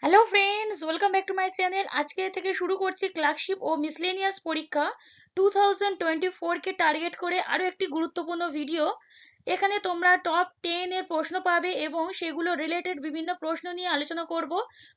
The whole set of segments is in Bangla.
Hello friends, welcome back to my channel. আজকে থেকে শুরু করছি ক্লার্কশিপ ও মিসলেনিয়াস পরীক্ষা 2024 কে টার্গেট করে আরো একটি গুরুত্বপূর্ণ ভিডিও। এখানে তোমরা টপ 10 এর প্রশ্ন পাবে এবং সেগুলো রিলেটেড বিভিন্ন প্রশ্ন নিয়ে আলোচনা করব।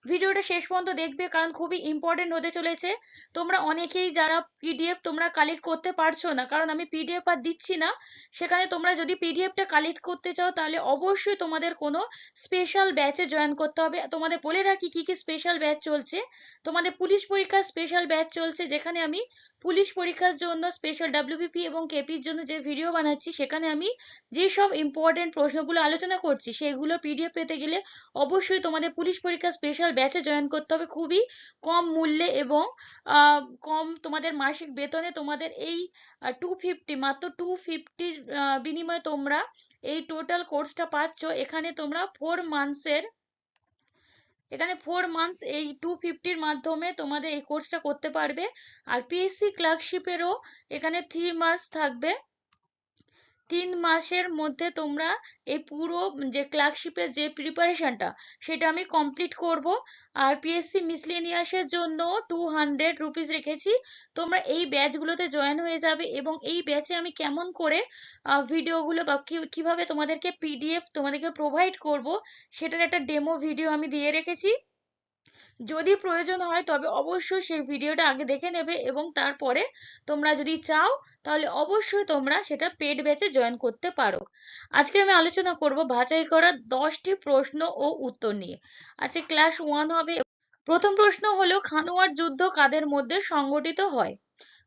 ভিডিওটা শেষ পর্যন্ত দেখবে কারণ খুবই ইম্পর্টেন্ট হতে চলেছে। তোমরা অনেকেই যারা পিডিএফ তোমরা কালেক্ট করতে পারছো না, কারণ আমি পিডিএফ আর দিচ্ছি না। সেখানে তোমরা যদি পিডিএফটা কালেক্ট করতে চাও তাহলে অবশ্যই তোমাদের কোনো স্পেশাল ব্যাচে জয়েন করতে হবে। তোমাদের বলে রাখি কি কি স্পেশাল ব্যাচ চলছে। তোমাদের পুলিশ পরীক্ষার স্পেশাল ব্যাচ চলছে, যেখানে আমি পুলিশ পরীক্ষার জন্য স্পেশাল ডাব্লিউবিপি এবং কেপির জন্য যে ভিডিও বানাচ্ছি, সেখানে আমি যেসব ইম্পর্টেন্ট প্রশ্নগুলো আলোচনা করছি সেগুলো পিডিএফ পেতে গেলে অবশ্যই তোমাদের পুলিশ পরীক্ষার স্পেশাল ব্যাচে জয়েন করতে হবে। খুবই কম মূল্যে এবং কম তোমাদের মাসিক বেতনে তোমাদের এই 250, মাত্র 250 বিনিময়ে তোমরা এই টোটাল কোর্সটা পাচ্ছ। এখানে 4 মান্থস এই 250-র মাধ্যমে তোমাদের এই কোর্সটা করতে পারবে। আর পিএসসি ক্লার্কশিপেরও এখানে 3 মাস থাকবে। 3 মাসের মধ্যে তোমরা এই পুরো যে ক্লার্কশিপের যে প্রিপারেশনটা সেটা আমি কমপ্লিট করব। আর পিএসসি মিসলেনিয়াসের জন্য 200 রুপিস রেখেছি। তোমরা এই ব্যাচগুলোতে জয়েন হয়ে যাবে এবং এই ব্যাচে আমি কেমন করে ভিডিওগুলো বা কিভাবে তোমাদেরকে পিডিএফ তোমাদেরকে প্রোভাইড করব সেটার একটা ডেমো ভিডিও আমি দিয়ে রেখেছি। যদি প্রয়োজন হয় তবে অবশ্যই সেই ভিডিওটা আগে দেখে নেবে এবং তারপরে তোমরা যদি চাও তাহলে অবশ্যই তোমরা সেটা পেড ব্যাচে জয়েন করতে পারো। আজকে আমি আলোচনা করব বাছাই করা 10টি প্রশ্ন ও উত্তর নিয়ে। আজকে ক্লাস 1 হবে। প্রথম প্রশ্ন হলো, খানুয়ার যুদ্ধ কাদের মধ্যে সংগঠিত হয়?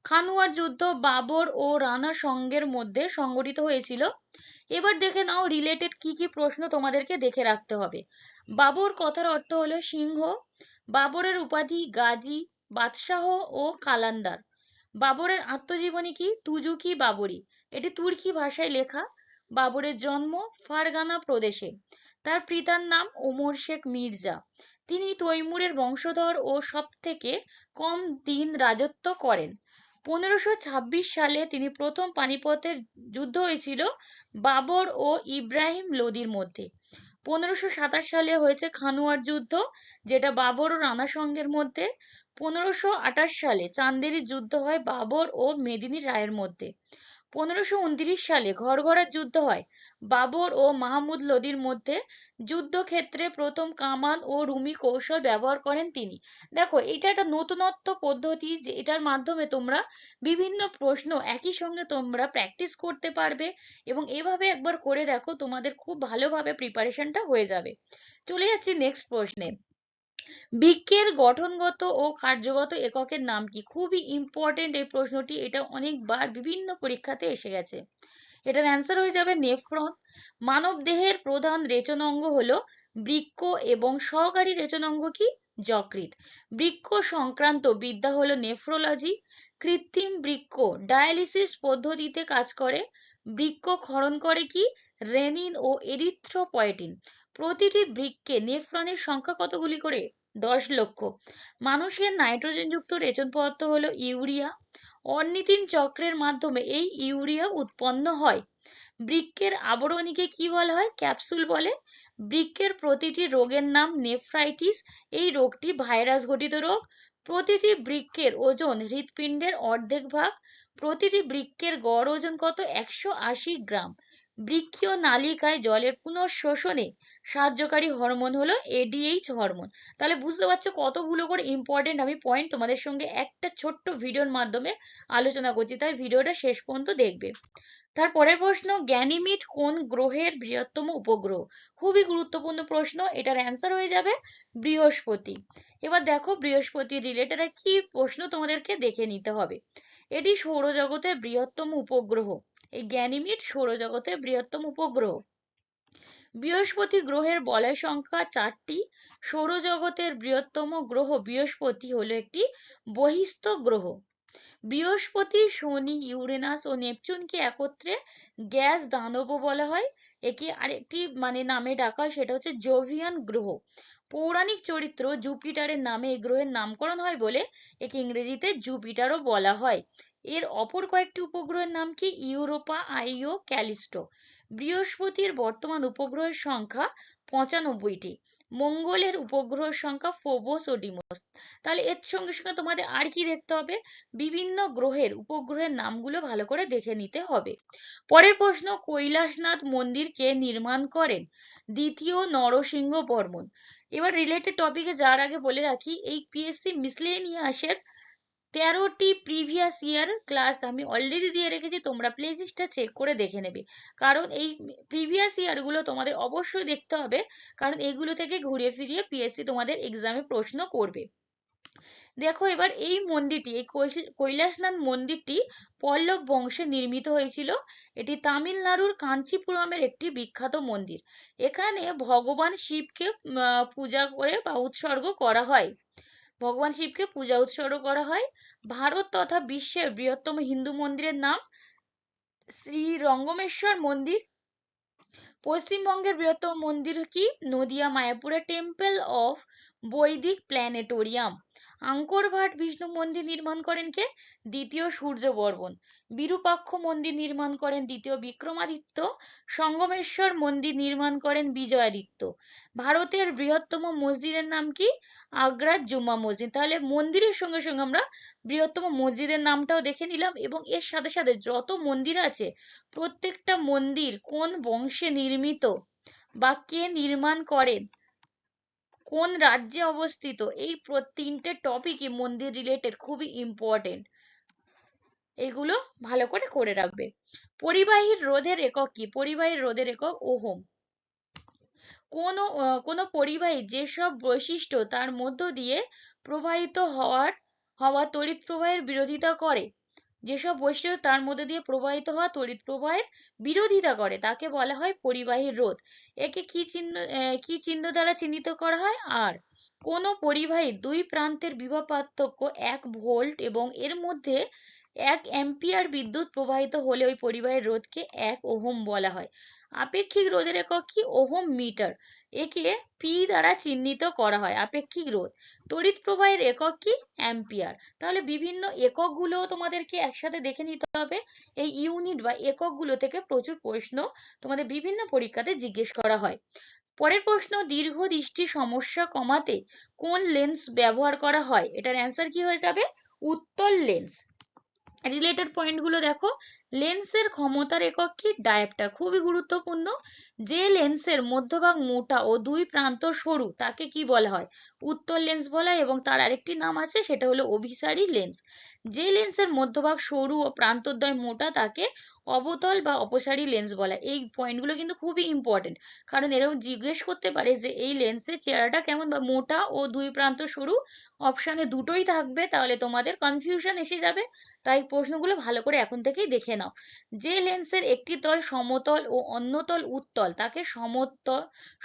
খানুয়ার যুদ্ধ বাবর ও রানা সঙ্গের মধ্যে সংগঠিত হয়েছিল। এবার দেখে নাও রিলেটেড কি কি প্রশ্ন তোমাদেরকে দেখে রাখতে হবে। বাবর কথার অর্থ হলো সিংহ। বাবরের উপাধি গাজী, বাদশাহ ও কালান্দার। বাবরের আত্মজীবনী কি? তুজুকি বাবরি। এটি তুর্কি ভাষায় লেখা। বাবরের জন্ম ফারগানা প্রদেশে। তার পিতার নাম ওমর শেখ মির্জা। তিনি তৈমুরের বংশধর ও সব থেকে কম দিন রাজত্ব করেন। 1526 সালে তিনি প্রথম পানিপথের যুদ্ধ হয়েছিল বাবর ও ইব্রাহিম লোদির মধ্যে। 1527 সালে হয়েছে খানুয়ার যুদ্ধ, যেটা বাবর ও রানা সঙ্গের মধ্যে। 1528 সালে চান্দেরির যুদ্ধ হয় বাবর ও মেদিনী রায়ের মধ্যে। 1529 সালে ঘরঘরার যুদ্ধ হয় বাবর ও মাহমুদ লোদির মধ্যে। যুদ্ধক্ষেত্রে প্রথম কামান ও রুমি কৌশল ব্যবহার করেন তিনি। দেখো, এটা একটা নতুনত্ব পদ্ধতি যে এটার মাধ্যমে তোমরা বিভিন্ন প্রশ্ন একই সঙ্গে তোমরা প্র্যাকটিস করতে পারবে এবং এভাবে একবার করে দেখো, তোমাদের খুব ভালোভাবে প্রিপারেশনটা হয়ে যাবে। চলে যাচ্ছি নেক্সট প্রশ্নে। বৃক্কের গঠনগত ও কার্যগত এককের নাম কি? খুবই ইম্পর্টেন্ট এই প্রশ্নটি, এটা অনেকবার বিভিন্ন পরীক্ষাতে এসে গেছে। এটার অ্যান্সার হয়ে যাবে নেফ্রন। মানব দেহের প্রধান রেচনাঙ্গ হলো বৃক্ক এবং সহকারী রেচনাঙ্গ কি? যকৃৎ। বৃক্ক সংক্রান্ত বিদ্যা হলো নেফ্রোলজি। কৃত্রিম বৃক্ক ডায়ালিসিস পদ্ধতিতে কাজ করে। বৃক্ক ক্ষরণ করে কি? রেনিন ও এরিথ্রোপয়েটিন। প্রতিটি বৃক্কে নেফ্রনের সংখ্যা কতগুলি করে? 10 লক্ষ। মানুষের নাইট্রোজেনযুক্ত রেচন পদার্থ হলো ইউরিয়া। অর্নিথিন চক্রের মাধ্যমে এই ইউরিয়া উৎপন্ন হয়। বৃক্কের আবরণীকে কি বলা হয়? ক্যাপসুল বলে। বৃক্কের প্রতিটি রোগের নাম নেফ্রাইটিস। এই রোগটি ভাইরাস ঘটিত রোগ। প্রতিটি বৃক্কের ওজন হৃৎপিণ্ডের অর্ধেক ভাগ। প্রতিটি বৃক্কের গড় ওজন কত? 180 গ্রাম। বৃক্কীয় নালিকায় জলের পুনঃশোষণে সাহায্যকারী হরমোন হলো এডিএইচ হরমোন। তাহলে বুঝতে পারছো কতগুলো করে ইম্পর্টেন্ট আমি পয়েন্ট তোমাদের সঙ্গে একটা ছোট্ট ভিডিওর মাধ্যমে আলোচনা করছি, তাই ভিডিওটা শেষ পর্যন্ত দেখবে। তারপরের প্রশ্ন, গ্যানিমিড কোন গ্রহের বৃহত্তম উপগ্রহ? খুবই গুরুত্বপূর্ণ প্রশ্ন, এটার অ্যান্সার হয়ে যাবে বৃহস্পতি। এবার দেখো বৃহস্পতির রিলেটেড কি প্রশ্ন তোমাদেরকে দেখে নিতে হবে। এটি সৌরজগতের বৃহত্তম উপগ্রহ। এই গ্যানিমিড সৌরজগতের বৃহত্তম উপগ্রহ। বৃহস্পতি গ্রহের বলয় সংখ্যা 4টি। সৌরজগতের বৃহত্তম গ্রহ বৃহস্পতি হলো একটি বহিঃস্থ গ্রহ। বৃহস্পতি, শনি, ইউরেনাস ও নেপচুনকে একত্রে গ্যাস দানবও বলা হয়। একে আরেকটি নামে ডাকা হয়, সেটা হচ্ছে জোভিয়ান গ্রহ। পৌরাণিক চরিত্র জুপিটারের নামে এই গ্রহের নামকরণ হয় বলে একে ইংরেজিতে জুপিটারও বলা হয়। এর অপর কয়েকটি উপগ্রহের নাম কি? ইউরোপা, আইও, ক্যালিস্টো। বৃহস্পতির বর্তমান উপগ্রহের সংখ্যা 95টি। মঙ্গলের উপগ্রহের সংখ্যা ফোবস ও ডিমোস। তাহলে এর সঙ্গে সঙ্গে তোমাদের আর কি দেখতে হবে, বিভিন্ন গ্রহের উপগ্রহের নামগুলো ভালো করে দেখে নিতে হবে। পরের প্রশ্ন, কৈলাসনাথ মন্দির কে নির্মাণ করেন? দ্বিতীয় নরসিংহ বর্মন। এবার রিলেটেড টপিকে যাওয়ার আগে বলে রাখি, এই পিএসসি মিসলেনিয়াসের 13টি প্রিভিয়াস ইয়ার ক্লাস আমি অলরেডি দিয়ে রেখেছি, তোমরা প্লেলিস্টটা চেক করে দেখে নেবে। কারণ এই প্রিভিয়াস ইয়ারগুলো তোমাদের অবশ্যই দেখতে হবে, কারণ এগুলো থেকে ঘুরিয়ে ফিরিয়ে পিএসসি তোমাদের এক্সামে প্রশ্ন করবে। দেখো এবার এই মন্দিরটি, এই কৈলাসনাথ মন্দিরটি পল্লব বংশে নির্মিত হয়েছিল। এটি তামিলনাড়ুর কাঞ্চিপুরমের একটি বিখ্যাত মন্দির। এখানে ভগবান শিবকে পূজা করে বা উৎসর্গ করা হয়। ভগবান শিবকে পূজা উৎসর্গ করা হয়। ভারত তথা বিশ্বের বৃহত্তম হিন্দু মন্দিরের নাম শ্রী রঙ্গমেশ্বর মন্দির। পশ্চিমবঙ্গের বৃহত্তম মন্দির কি? নদিয়া মায়াপুরের টেম্পল অফ বৈদিক প্ল্যানেটোরিয়াম। আঙ্করভাট বিষ্ণু মন্দির নির্মাণ করেন কে? দ্বিতীয় সূর্য বর্মন। বিরূপাক্ষ মন্দির নির্মাণ করেন দ্বিতীয় বিক্রমাদিত্য। সঙ্গমেশ্বর মন্দির নির্মাণ করেন বিজয়াদিত্য। ভারতের বৃহত্তম মসজিদের নাম কি? আগ্রার জুম্মা মসজিদ। তাহলে মন্দিরের সঙ্গে সঙ্গে আমরা বৃহত্তম মসজিদের নামটাও দেখে নিলাম, এবং এর সাথে সাথে যত মন্দির আছে প্রত্যেকটা মন্দির কোন বংশে নির্মিত বা কে নির্মাণ করেন, কোন রাজ্যে অবস্থিত, এই তিনটে টপিকই মন্দির রিলেটেড, খুবই ইম্পর্টেন্ট। এগুলো ভালো করে করে রাখবে। পরিবাহীর রোধের একক কি? পরিবাহীর রোধের একক ওহম। কোনো পরিবাহী যেসব বৈশিষ্ট্য তার মধ্য দিয়ে প্রবাহিত হওয়া তড়িৎ প্রবাহের বিরোধিতা করে, যেসব বৈশিষ্ট্য তার মধ্যে দিয়ে প্রবাহিত হওয়া তড়িৎ প্রবাহের বিরোধিতা করে তাকে বলা হয় পরিবাহীর রোধ। একে কি চিহ্ন দ্বারা চিহ্নিত করা হয়? আর। কোন পরিবাহীর দুই প্রান্তের বিভব পার্থক্য 1 ভোল্ট এবং এর মধ্যে 1 অ্যাম্পিয়ার বিদ্যুৎ প্রবাহিত হলে ওই পরিবাহীর রোধকে 1 ওহম বলা হয়। আপেক্ষিক রোধের একক কি? Ohm metre. একে পি দ্বারা চিহ্নিত করা হয় আপেক্ষিক রোধ। তড়িৎ প্রবাহের একক কি? অ্যাম্পিয়ার। তাহলে বিভিন্ন এককগুলো তোমাদেরকে একসাথে দেখে নিতে হবে। এই ইউনিট বা এককগুলো থেকে প্রচুর প্রশ্ন তোমাদের বিভিন্ন পরীক্ষাতে জিজ্ঞেস করা হয়। পরের প্রশ্ন, দীর্ঘ দৃষ্টি সমস্যা কমাতে কোন লেন্স ব্যবহার করা হয়? এটার অ্যান্সার কি হয়ে যাবে? উত্তল লেন্স। রিলেটেড পয়েন্টগুলো দেখো, লেন্সের ক্ষমতার একক কি? ডায়াপ্টার। খুবই গুরুত্বপূর্ণ। যে লেন্সের মধ্যভাগ মোটা ও দুই প্রান্ত সরু তাকে কি বলা হয়? উত্তল লেন্স বলা হয়, এবং তার আরেকটি নাম আছে, সেটা হলো অভিসারী লেন্স। যে লেন্সের মধ্যভাগ সরু ও প্রান্তদ্বয় মোটা তাকে অবতল বা অপসারী লেন্স বলা হয়। এই পয়েন্টগুলো কিন্তু খুবই ইম্পর্টেন্ট, কারণ এরকম জিজ্ঞেস করতে পারে যে এই লেন্সের চেহারাটা কেমন, বা মোটা ও দুই প্রান্ত সরু, অপশানে দুটোই থাকবে, তাহলে তোমাদের কনফিউশন এসে যাবে। তাই প্রশ্নগুলো ভালো করে এখন থেকেই দেখে নাও। যে লেন্সের একটি তল সমতল ও অন্য তল উত্তল তাকে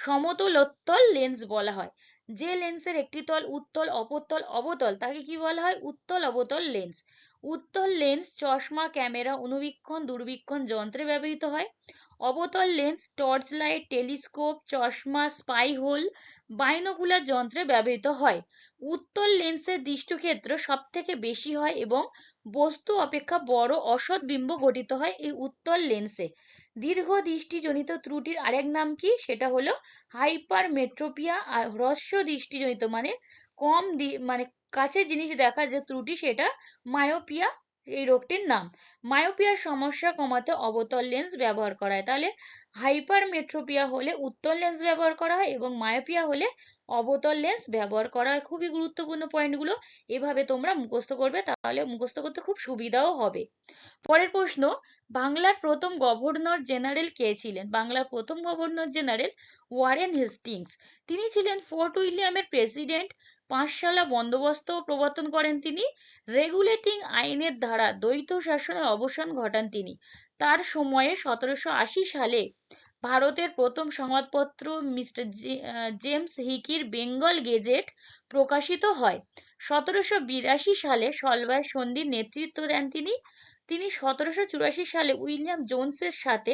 সমতলোত্তল লেন্স বলা হয়। যে লেন্সের একটি তল উত্তল অপর অবতল তাকে কি বলা হয়? উত্তল অবতল লেন্স। উত্তল লেন্স চশমা, ক্যামেরা, অণুবীক্ষণ, দূরবীক্ষণ যন্ত্রে ব্যবহৃত হয়। অবতল লেন্স টর্চ লাইট, টেলিস্কোপ, চশমা, স্পাই হোল, বাইনোকুলার যন্ত্রে ব্যবহৃত হয়। উত্তল লেন্সের দৃষ্টিক্ষেত্র সব থেকে বেশি হয় এবং বস্তু অপেক্ষা বড় অসৎ বিম্ব গঠিত হয় এই উত্তল লেন্সে। দীর্ঘ দৃষ্টিজনিত ত্রুটির আরেক নাম কি? সেটা হলো হাইপারমেট্রোপিয়া। আর হ্রস্ব দৃষ্টিজনিত মানে মানে কাছের জিনিস দেখা যে ত্রুটি, সেটা মায়োপিয়া এই রোগটির নাম। মায়োপিয়ার সমস্যা কমাতে অবতল লেন্স ব্যবহার করা হয়। তাহলে হাইপারমেট্রোপিয়া হলে উত্তল লেন্স ব্যবহার করা হয় এবং মায়োপিয়া হলে অবতল লেন্স ব্যবহার করা হয়। খুবই গুরুত্বপূর্ণ পয়েন্টগুলো এভাবে তোমরা মুখস্থ করবে, তাহলে মুখস্থ করতে খুব সুবিধাও হবে। পরের প্রশ্ন, বাংলার প্রথম গভর্নর জেনারেল কে ছিলেন? বাংলার প্রথম গভর্নর জেনারেল ওয়ারেন হেস্টিংস। তিনি ছিলেন ফোর্ট উইলিয়ামের প্রেসিডেন্ট। পাঁচশালা বন্দোবস্ত প্রবর্তন করেন তিনি। রেগুলেটিং আইনের দ্বারা দ্বৈত শাসনের অবসান ঘটান তিনি। তার সময়ে 1780 সালে ভারতের প্রথম সংবাদপত্র মিস্টার জেমস হিকির বেঙ্গল গেজেট প্রকাশিত হয়। 1782 সালে সলবাই সন্ধির নেতৃত্ব দেন তিনি। 1784 সালে উইলিয়াম জোনসের সাথে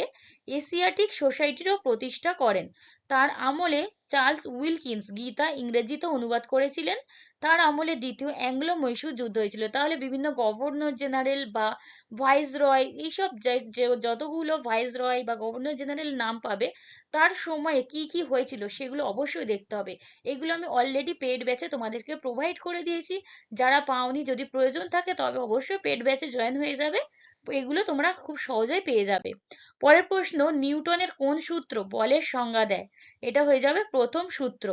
এশিয়াটিক সোসাইটিরও প্রতিষ্ঠা করেন। তার আমলে চার্লস উইলকিন্স গীতা ইংরেজিতে অনুবাদ করেছিলেন। তার আমলে দ্বিতীয় অ্যাংলো-মহীশূর যুদ্ধ হয়েছিল। তাহলে বিভিন্ন গভর্নর জেনারেল বা ভাইসরয় এইসব যতগুলো ভাইসরয় বা গভর্নর জেনারেল নাম পাবে তার সময়ে কি কি হয়েছিল সেগুলো অবশ্যই দেখতে হবে। এগুলো আমি অলরেডি পেড ব্যাচে তোমাদেরকে প্রোভাইড করে দিয়েছি। যারা পাওনি, যদি প্রয়োজন থাকে তবে অবশ্যই পেড ব্যাচে জয়েন হয়ে যাবে। এগুলো তোমরা খুব সহজেই পেয়ে যাবে। পরের প্রশ্ন, নিউটনের কোন সূত্র বলের সংজ্ঞা দেয়? এটা হয়ে যাবে প্রথম সূত্র।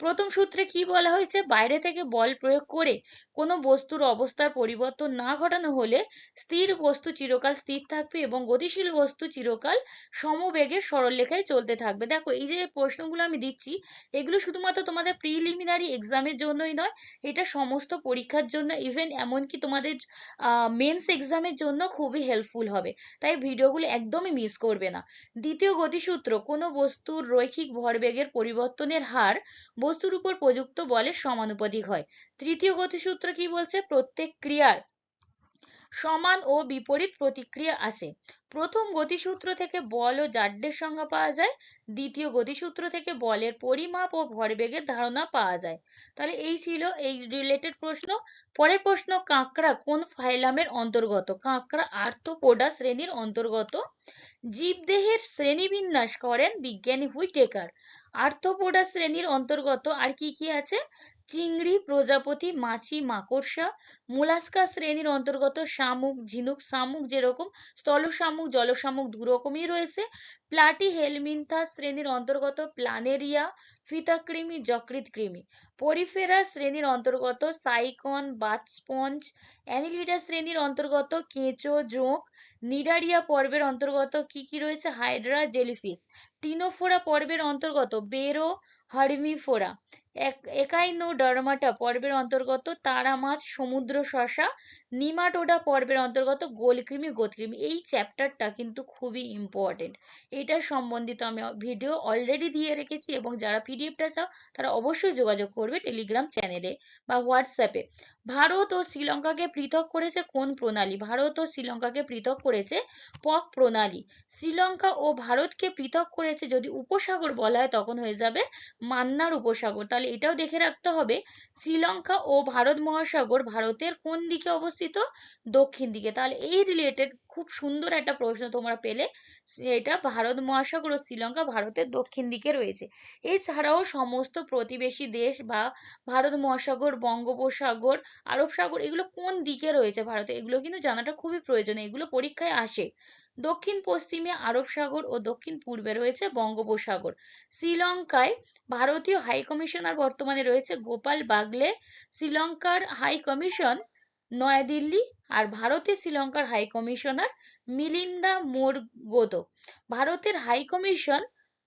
প্রথম সূত্রে কি বলা হয়েছে? বাইরে থেকে বল প্রয়োগ করে কোনো বস্তুর অবস্থার পরিবর্তন না ঘটানো হলে স্থির বস্তু চিরকাল স্থির থাকবে এবং গতিশীল বস্তু চিরকাল সমবেগে সরলরেখায় চলতে থাকবে। দেখো, এই যে প্রশ্নগুলো আমি দিচ্ছি এগুলো শুধুমাত্র তোমাদের প্রিলিমিনারি এক্সামের জন্যই নয়, এটা সমস্ত পরীক্ষার জন্য, ইভেন এমনকি তোমাদের মেন্স এক্সামের জন্য খুবই হেল্পফুল হবে। তাই ভিডিওগুলো একদমই মিস করবে না। দ্বিতীয় গতিসূত্র, কোনো বস্তুর রৈখিক ভরবেগের পরিবর্তনের হার বস্তুর উপর প্রযুক্ত বলের সমানুপাতিক হয়। তৃতীয় গতিসূত্র কি বলছে? প্রত্যেক ক্রিয়ার সমান ও বিপরীত প্রতিক্রিয়া আছে। প্রথম গতিসূত্র থেকে বল ও জাড্যের সংজ্ঞা পাওয়া যায়। দ্বিতীয় গতিসূত্র থেকে বলের পরিমাপ ও ভরবেগের ধারণা পাওয়া যায়। তাহলে এই ছিল এই রিলেটেড প্রশ্ন। পরের প্রশ্ন, কাঁকড়া কোন ফাইলামের অন্তর্গত? কাঁকড়া আর্থ্রোপোডা শ্রেণীর অন্তর্গত। জীবদেহের শ্রেণীবিন্যাস করেন বিজ্ঞানী হুইটেকার। আর্থ্রোপোডা শ্রেণীর অন্তর্গত আর কি কি আছে? চিংড়ি, প্রজাপতি, মাছি, মাকড়সা। মোলাস্কা শ্রেণীর অন্তর্গত শামুক, ঝিনুক, শামুক যেরকম স্থল শামুক, জল শামুক দু রকমই রয়েছে। প্লাটি হেলমিনথা শ্রেণীর অন্তর্গত প্ল্যানেরিয়া, ফিতাকৃমি, যকৃৎকৃমি। পরিফেরা শ্রেণীর অন্তর্গত সাইকন, বাথ স্পঞ্জ। অ্যানিলিডা শ্রেণীর অন্তর্গত কেঁচো, জোঁক। নিডারিয়া পর্বের অন্তর্গত কি কি রয়েছে? Hydra, jellyfish. টিনোফোরা পর্বের অন্তর্গত বেরো, হার্মিফোরা। একাইনোডার্মাটা পর্বের অন্তর্গত তারা মাছ, সমুদ্র শসা। নিমাটোডা পর্বের অন্তর্গত গোলকৃমি, গোদকৃমি। এই চ্যাপ্টারটা কিন্তু খুবই ইম্পর্টেন্ট। এটা সম্বন্ধিত আমি ভিডিও অলরেডি দিয়ে রেখেছি এবং যারা পিডিএফটা চাও তারা অবশ্যই যোগাযোগ করবে টেলিগ্রাম চ্যানেলে বা হোয়াটসঅ্যাপে। ভারত ও শ্রীলঙ্কাকে পৃথক করেছে কোন প্রণালী? ভারত ও শ্রীলঙ্কাকে পৃথক করেছে পক প্রণালী। শ্রীলঙ্কা ও ভারতকে পৃথক করেছে যদি উপসাগর বলা হয় তখন হয়ে যাবে মান্নার উপসাগর। তাহলে এটাও দেখে রাখতে হবে, শ্রীলঙ্কা ও ভারত মহাসাগর ভারতের কোন দিকে অবস্থিত? দক্ষিণ দিকে। তাহলে এই রিলেটেড খুব সুন্দর একটা প্রশ্ন তোমরা পেলে। এটা ভারত মহাসাগর ও শ্রীলঙ্কা ভারতের দক্ষিণ দিকে রয়েছে। এছাড়াও সমস্ত প্রতিবেশী দেশ বা ভারত মহাসাগর, বঙ্গোপসাগর, আরব সাগর এগুলো কোন দিকে রয়েছে ভারতে, এগুলো কিন্তু জানাটা খুবই প্রয়োজনীয়, এগুলো পরীক্ষায় আসে। দক্ষিণ পশ্চিমে আরব সাগর ও দক্ষিণ পূর্বে রয়েছে বঙ্গোপসাগর। শ্রীলঙ্কায় ভারতীয় হাই কমিশনার বর্তমানে রয়েছে গোপাল বাগলে। শ্রীলঙ্কার হাই কমিশন নয়াদিল্লি। আর ভারতে শ্রীলঙ্কার হাই কমিশনার মিলিন্দা মোরগোদো। ভারতের হাই কমিশন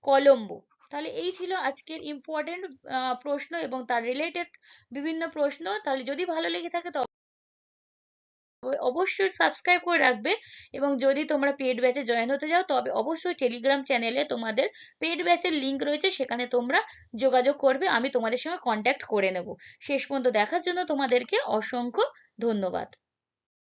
কলম্বো। তাহলে এই ছিল আজকের ইম্পর্টেন্ট প্রশ্ন এবং তার রিলেটেড বিভিন্ন প্রশ্ন। তাহলে যদি ভালো লেগে থাকে তবে অবশ্যই সাবস্ক্রাইব করে রাখবে এবং যদি তোমরা পেড ব্যাচে জয়েন হতে যাও তবে অবশ্যই টেলিগ্রাম চ্যানেলে তোমাদের পেড ব্যাচের লিংক রয়েছে, সেখানে তোমরা যোগাযোগ করবে, আমি তোমাদের সঙ্গে কন্ট্যাক্ট করে নেব। শেষ পর্যন্ত দেখার জন্য তোমাদেরকে অসংখ্য ধন্যবাদ।